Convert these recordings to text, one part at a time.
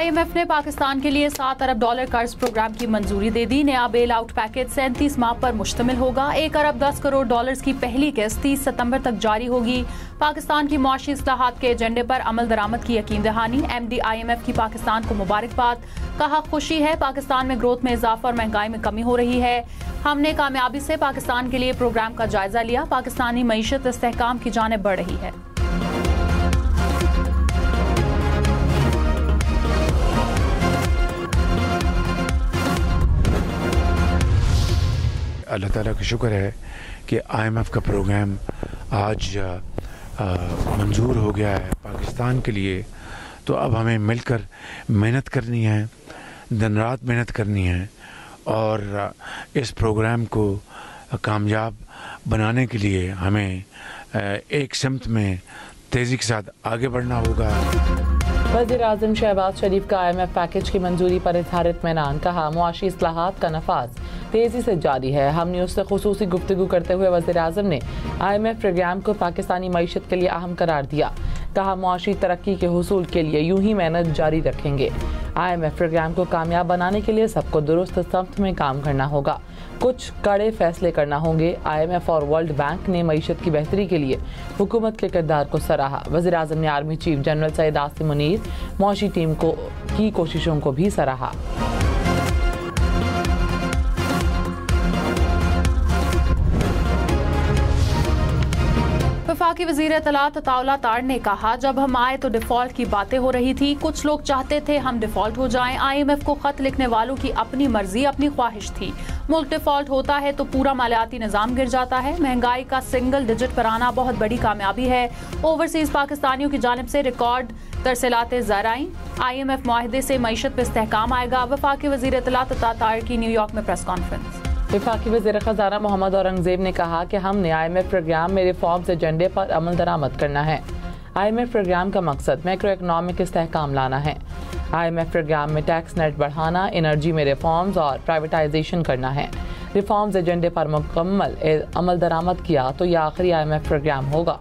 IMF ने पाकिस्तान के लिए $7 अरब कर्ज प्रोग्राम की मंजूरी दे दी। नया बेल आउट पैकेज 37 माह पर मुश्तमिल होगा। $1 अरब 10 करोड़ की पहली किस्त 30 सितंबर तक जारी होगी। पाकिस्तान की मुआशी इस्लाहात के एजेंडे पर अमल दरामद की यकीन दहानी। MD IMF की पाकिस्तान को मुबारकबाद। कहा खुशी है पाकिस्तान में ग्रोथ में इजाफा और महंगाई में कमी हो रही है। हमने कामयाबी से पाकिस्तान के लिए प्रोग्राम का जायजा लिया। पाकिस्तानी मईशत इस्तेहकाम की जानिब बढ़ रही है। अल्लाह ताला का शुक्र है कि IMF का प्रोग्राम आज मंजूर हो गया है पाकिस्तान के लिए। तो अब हमें मिलकर मेहनत करनी है, दिन रात मेहनत करनी है और इस प्रोग्राम को कामयाब बनाने के लिए हमें एक सिमत में तेज़ी के साथ आगे बढ़ना होगा। वज़ीर-ए-आज़म शहबाज शरीफ का IMF पैकेज की मंजूरी पर इज़हार इत्मीनान। कहा मुआशी इस्लाहात का नफाज तेज़ी से जारी है। हम न्यूज़ से खुसूसी गुफ्तगू करते हुए वज़ीर-ए-आज़म ने IMF प्रोग्राम को पाकिस्तानी मईशत के लिए अहम करार दिया। कहा मुआशी तरक्की के हुसूल के लिए यूं ही मेहनत जारी रखेंगे। IMF प्रोग्राम को कामयाब बनाने के लिए सबको दुरुस्त समत में काम करना होगा। कुछ कड़े फैसले करना होंगे। IMF और वर्ल्ड बैंक ने मईशत की बेहतरी के लिए हुकूमत के किरदार को सराहा। वज़ीर-ए-आज़म ने army chief general Syed Asim Munir मुआशी टीम की कोशिशों को भी सराहा। वफाकी वज़ीर इत्तलात अताउल्लाह तार ने कहा जब हम आए तो डिफॉल्ट की बातें हो रही थी। कुछ लोग चाहते थे हम डिफॉल्ट हो जाएं। IMF को खत लिखने वालों की अपनी मर्जी अपनी ख्वाहिश थी। मुल्क डिफॉल्ट होता है तो पूरा मालियाती निज़ाम गिर जाता है। महंगाई का सिंगल डिजिट पर आना बहुत बड़ी कामयाबी है। ओवरसीज पाकिस्तानियों की जानिब से रिकॉर्ड तरसीलाते ज़राइन। IMF मुआहदे से मईशत पर इस्तेहकाम आएगा। वफाकी वज़ीर इत्तलात तार की न्यूयॉर्क में प्रेस कॉन्फ्रेंस। वफाकी वज़ीर ख़ज़ाना मोहम्मद औरंगज़ेब ने कहा कि हमने IMF प्रोग्राम में रिफॉर्म्स एजेंडे पर अमल दरामद करना है। IMF प्रोग्राम का मकसद मैक्रो इकनॉमिक इस्तेहकाम लाना है। IMF प्रोग्राम में टैक्स नेट बढ़ाना, एनर्जी में रिफॉर्म्स और प्राइवेटाइजेशन करना है। रिफॉर्म्स एजेंडे पर मुकम्मल अमल दरामद किया तो यह आखिरी IMF प्रोग्राम होगा।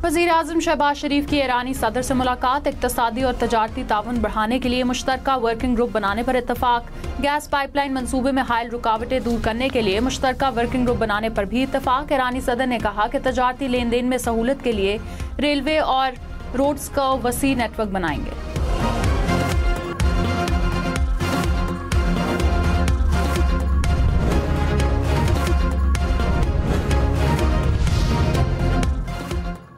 वज़ीर-ए-आज़म शहबाज शरीफ की ईरानी सदर से मुलाकात। इक़्तिसादी और तजारती ताउन बढ़ाने के लिए मुश्तरका वर्किंग ग्रुप बनाने पर इत्तफाक। गैस पाइपलाइन मंसूबे में हायल रुकावटें दूर करने के लिए मुश्तरका वर्किंग ग्रुप बनाने पर भी इत्तफाक। ईरानी सदर ने कहा कि तजारती लेन देन में सहूलत के लिए रेलवे और रोड्स का वसी नेटवर्क बनाएंगे।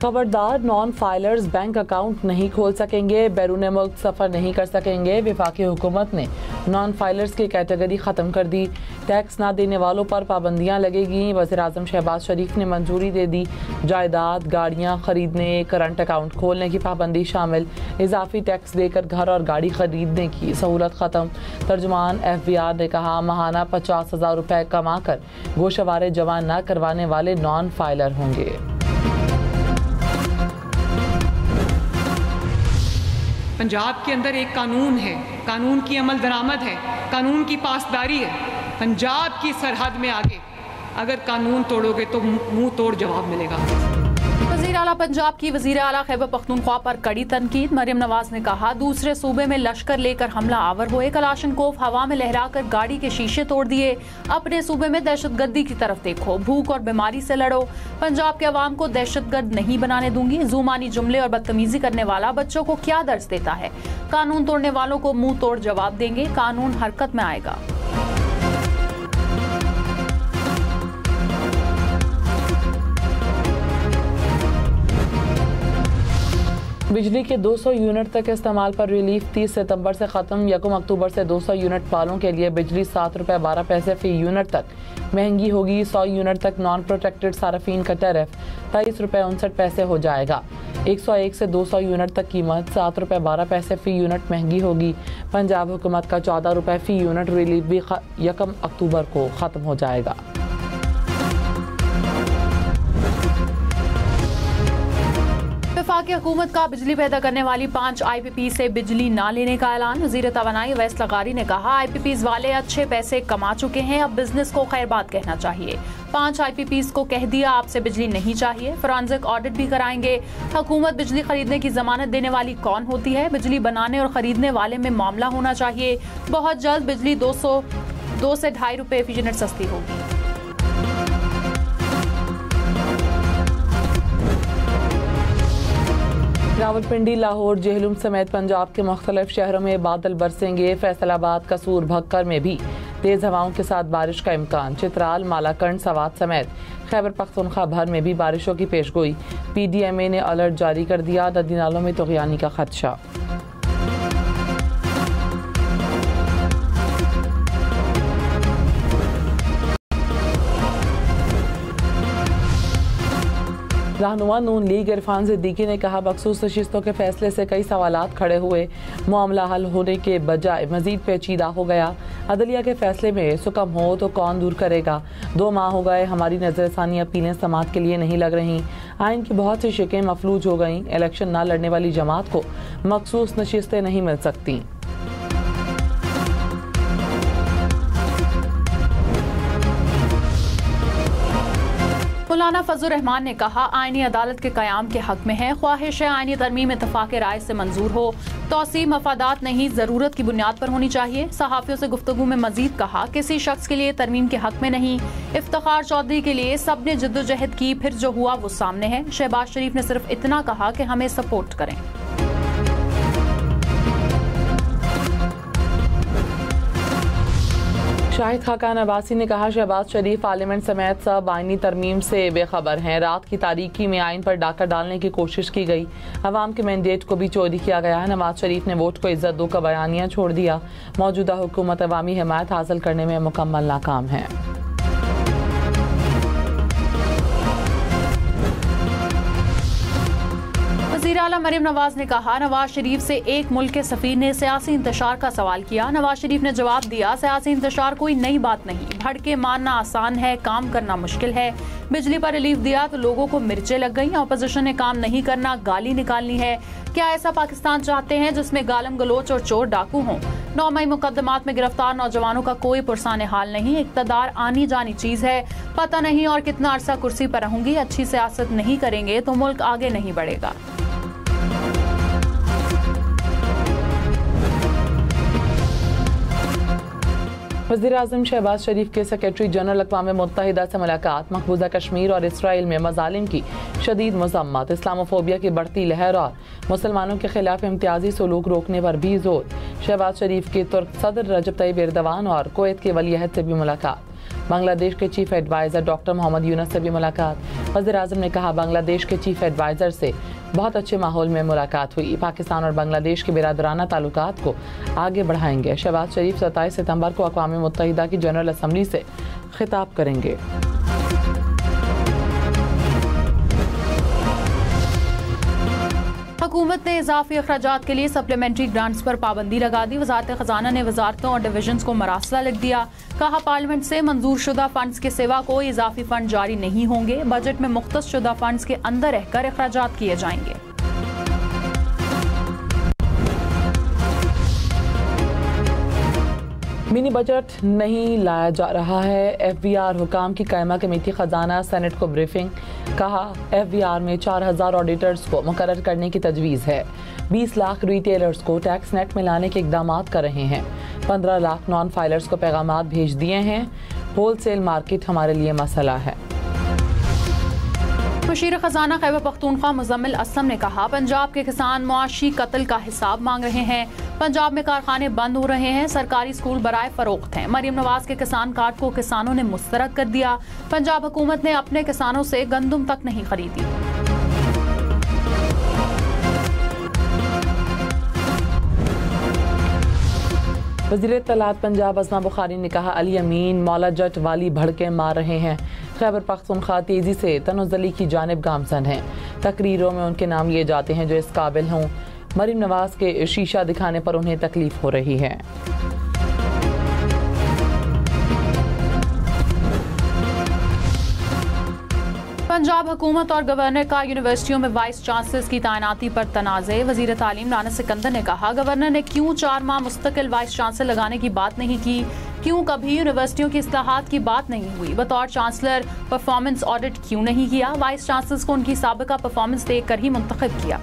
खबरदार नॉन फाइलर्स बैंक अकाउंट नहीं खोल सकेंगे, बैरून मुल्क सफ़र नहीं कर सकेंगे। वफाकी हुकूमत ने नॉन फाइलर्स की कैटेगरी ख़त्म कर दी। टैक्स ना देने वालों पर पाबंदियां लगेगी। वज़ीर-ए-आज़म शहबाज शरीफ ने मंजूरी दे दी। जायदाद, गाड़ियां खरीदने, करंट अकाउंट खोलने की पाबंदी शामिल। इजाफी टैक्स देकर घर और गाड़ी खरीदने की सहूलत ख़त्म। तर्जुमान FBR ने कहा माहाना 50,000 रुपये कमा कर गोशवारे जमा न करवाने वाले नॉन फाइलर होंगे। पंजाब के अंदर एक कानून है, कानून की अमल दरामद है, कानून की पासदारी है। पंजाब की सरहद में आगे अगर कानून तोड़ोगे तो मुंह तोड़ जवाब मिलेगा। वज़ीर आला पंजाब की वज़ीर आला खैबर पख्तूनख्वा पर कड़ी तनकीद। मरियम नवाज ने कहा दूसरे सूबे में लश्कर लेकर हमला आवर हुए। कलाशनकोव हवा में लहराकर गाड़ी के शीशे तोड़ दिए। अपने सूबे में दहशतगर्दी की तरफ देखो, भूख और बीमारी से लड़ो। पंजाब के अवाम को दहशतगर्द नहीं बनाने दूंगी। जुमानी जुमले और बदतमीजी करने वाला बच्चों को क्या दर्ज देता है। कानून तोड़ने वालों को मुंह तोड़ जवाब देंगे। कानून हरकत में आएगा। बिजली के 200 यूनिट तक इस्तेमाल पर रिलीफ 30 सितंबर से ख़त्म। 1 अक्टूबर से 200 यूनिट वालों के लिए बिजली 7 रुपये 12 पैसे फ़ी यूनिट तक महंगी होगी। 100 यूनिट तक नॉन प्रोटेक्टेड सार्फिन का टैरिफ 23 रुपये 59 पैसे हो जाएगा। 101 से 200 यूनिट तक कीमत 7 रुपये 12 पैसे फ़ी यूनिट महंगी होगी। पंजाब हुकूमत का 14 रुपये फ़ी यूनिट रिलीफ भी 1 अक्टूबर को ख़त्म हो जाएगा। वफाकी हुकूमत का बिजली पैदा करने वाली 5 IPP से बिजली न लेने का ऐलान। वज़ीर तवानाई अवैस लगारी ने कहा, IPPs वाले अच्छे पैसे कमा चुके हैं, अब बिजनेस को खैरबाद कहना चाहिए। 5 IPPs को कह दिया आपसे बिजली नहीं चाहिए। फोरेंसिक ऑडिट भी कराएंगे। हुकूमत बिजली खरीदने की जमानत देने वाली कौन होती है? बिजली बनाने और खरीदने वाले में मामला होना चाहिए। बहुत जल्द बिजली 2 से 2.5 रुपए फी यूनिट सस्ती होगी। रावलपिंडी, लाहौर, जेहलम समेत पंजाब के मुख्तलिफ शहरों में बादल बरसेंगे। फैसलाबाद, कसूर, भक्कर में भी तेज हवाओं के साथ बारिश का इम्कान। चित्राल, मालाकंड, सवात समेत खैबर पख्तूनख्वा भर में भी बारिशों की पेशगोई। PDMA ने अलर्ट जारी कर दिया। नदी नालों में तुग़यानी का खदशा। रहनुमा नून लीग इरफान सिद्दीकी ने कहा, मखसूस नशिस्तों के फैसले से कई सवालात खड़े हुए, मामला हल होने के बजाय मजीद पेचीदा हो गया। अदलिया के फैसले में सुकम हो तो कौन दूर करेगा? 2 माह हो गए, हमारी नजरसानी अपीलें समात के लिए नहीं लग रही। आइन की बहुत सी शिकें मफलूज हो गईं। इलेक्शन ना लड़ने वाली जमात को मखसूस नशिस्तें नहीं मिल सकती। मौलाना फजल रहमान ने कहा, आईनी अदालत के क़याम के हक में है। ख्वाहिश है आईनी तरमीम इत्तफाक राय से मंजूर हो। तौसी मफादात नहीं, ज़रूरत की बुनियाद पर होनी चाहिए। सहाफ़ियों से गुफ्तगू में मजीद कहा, किसी शख्स के लिए तरमीम के हक में नहीं। इफ्तिखार चौधरी के लिए सब ने जद्दोजहद की, फिर जो हुआ वो सामने है। शहबाज शरीफ ने सिर्फ इतना कहा कि हमें सपोर्ट करें। शाहिद खाकान अब्बासी ने कहा, शहबाज शरीफ पार्लियामेंट समेत सब आइनी तरमीम से बेखबर हैं। रात की तारीकी में आइन पर डाका डालने की कोशिश की गई। अवाम के मैंडेट को भी चोरी किया गया है। नवाज शरीफ ने वोट को इज्जत दो का बयानिया छोड़ दिया। मौजूदा हुकूमत अवामी हिमायत हासिल करने में मुकम्मल नाकाम है। वज़ीर आला मरीम नवाज ने कहा, नवाज शरीफ से एक मुल्क के सफीर ने सियासी इंतशार का सवाल किया। नवाज शरीफ ने जवाब दिया, सियासी इंतशार कोई नई बात नहीं। भड़के मारना आसान है, काम करना मुश्किल है। बिजली पर रिलीफ दिया तो लोगों को मिर्चें लग गई। अपोजिशन ने काम नहीं करना, गाली निकालनी है। क्या ऐसा पाकिस्तान चाहते हैं जिसमें गालम गलोच और चोर डाकू हों? 9 मई मुकदमात में गिरफ्तार नौजवानों का कोई पुरसाने हाल नहीं। इक़्तिदार आनी जानी चीज है। पता नहीं और कितना अरसा कुर्सी पर रहूंगी। अच्छी सियासत नहीं करेंगे तो मुल्क आगे नहीं बढ़ेगा। वज़ीर-ए-आज़म शहबाज शरीफ के सेक्रेटरी जनरल अक़वाम मुत्तहिदा से मुलाकात। मकबूजा कश्मीर और इसराइल में मज़ालिम की शदीद मज़म्मत। इस्लामोफोबिया की बढ़ती लहर और मुसलमानों के खिलाफ इम्तियाजी सलूक रोकने पर भी जोर। शहबाज शरीफ की तुर्क सदर रजब तैयब एर्दोगान और कुवैत के वलीअहद से भी मुलाकात। बांग्लादेश के chief adviser doctor Muhammad Yunus से भी मुलाकात। वज़ीर-ए-आज़म ने कहा, बांग्लादेश के चीफ एडवाइज़र से बहुत अच्छे माहौल में मुलाकात हुई। पाकिस्तान और बांग्लादेश के बिरादराना ताल्लुकात को आगे बढ़ाएंगे। शहबाज शरीफ 27 सितंबर को अक़वाम मुत्तहिदा की जनरल असम्बली से खिताब करेंगे। हुकूमत ने इजाफी अखराजात के लिए सप्लीमेंट्री ग्रांट्स पर पाबंदी लगा दी। वजारत खजाना ने वजारतों और डिवीजन्स को मरासला लिख दिया। कहा, पार्लियामेंट से मंजूर शुदा फंड्स के सिवा कोई इजाफी फंड जारी नहीं होंगे। बजट में मुख्तस शुदा फंड्स के अंदर रहकर अखराजात किए जाएंगे। मिनी बजट नहीं लाया जा रहा है। FBR हुकाम की कायमा कमेटी खजाना सेनेट को ब्रीफिंग। कहा, FBR में 4000 ऑडिटर्स को मुकर्रर करने की तजवीज़ है। 20 लाख रिटेलर्स को टैक्स नेट में लाने के इकदाम कर रहे हैं। 15 लाख नॉन फाइलर्स को पैगामात भेज दिए हैं। होलसेल मार्केट हमारे लिए मसला है। वज़ीर खजाना खैबर पख्तूनख्वा मुज़म्मिल असलम ने कहा, पंजाब के किसान मुआशी कत्ल का हिसाब मांग रहे हैं। पंजाब में कारखाने बंद हो रहे हैं। सरकारी स्कूल बराए फरोख्त हैं। मरीम नवाज के किसान कार्ड को किसानों ने मुस्तरद कर दिया। पंजाब हुकूमत ने अपने किसानों से गंदुम तक नहीं खरीदी। वज़ीर इत्तलात पंजाब अज़मा बुखारी ने कहा, अली अमीन मौला जट वाली भड़के मार रहे हैं। खैबर पख्तूनख्वा तेजी से तनुज़्ज़ुली की जानिब गामज़न हैं। तकरीरों में उनके नाम लिए जाते हैं जो इस काबिल हों। मरीम नवाज के शीशा दिखाने पर उन्हें तकलीफ हो रही है। पंजाब हुकूमत और गवर्नर का यूनिवर्सिटियों में वाइस चांसलर्स की तैनाती पर तनाज़े। वजीर तालीम राना सिकंदर ने कहा, गवर्नर ने क्यों 4 माह मुस्तकिल वाइस चांसलर लगाने की बात नहीं की, क्यों कभी यूनिवर्सिटियों की इस्लाहात की बात नहीं हुई, बतौर चांसलर परफॉर्मेंस ऑडिट क्यों नहीं किया, वाइस चांसलर्स को उनकी साबिका परफॉर्मेंस देखकर ही मुंतखब किया।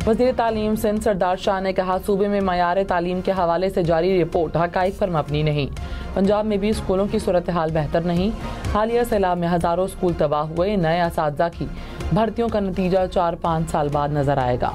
वज़ीर तालीम सिंध सरदार शाह ने कहा, सूबे में मयार तालीम के हवाले से जारी रिपोर्ट हक़ाइक़ पर मबनी नहीं। पंजाब में भी स्कूलों की सूरत हाल बेहतर नहीं। हालिया सैलाब में हज़ारों स्कूल तबाह हुए। नए असातिज़ा की भर्तियों का नतीजा 4-5 साल बाद नजर आएगा।